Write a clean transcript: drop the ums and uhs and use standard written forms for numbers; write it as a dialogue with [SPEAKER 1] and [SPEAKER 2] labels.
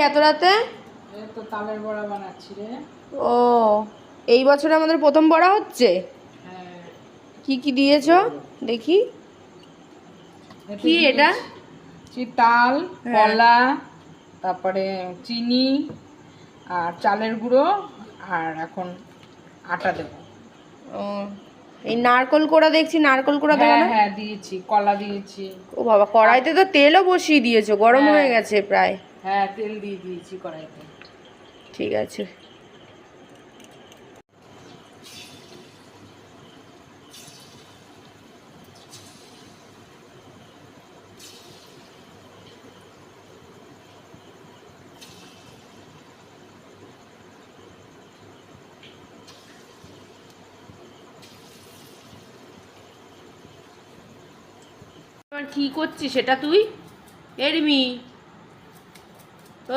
[SPEAKER 1] এত রাতে
[SPEAKER 2] তো তালের বড়া বানাচ্ছি রে।
[SPEAKER 1] ও, এই বছরে আমাদের প্রথম বড়া হচ্ছে।
[SPEAKER 2] হ্যাঁ,
[SPEAKER 1] কি কি দিয়েছো দেখি? কি এটা?
[SPEAKER 2] তাল,
[SPEAKER 1] হ্যাঁ।
[SPEAKER 2] কলা, তারপরে চিনি আর চালের গুঁড়ো, আর এখন আটা দেবো।
[SPEAKER 1] ও, এই নারকল কোড়া দেখছি, নারকল কোড়া দেবো
[SPEAKER 2] হ্যাঁ
[SPEAKER 1] না?
[SPEAKER 2] হ্যাঁ দিয়েছি, কলা দিয়েছি।
[SPEAKER 1] ও বাবা, কড়াইতে তো তেলও বসিয়ে দিয়েছো, গরম
[SPEAKER 2] হ্যাঁ
[SPEAKER 1] হয়ে গেছে প্রায়।
[SPEAKER 2] হ্যাঁ, তেল দিয়ে দিয়েছি কড়াইতে।
[SPEAKER 1] ঠিক আছে। কি করছিস সেটা তুই? এরিমি,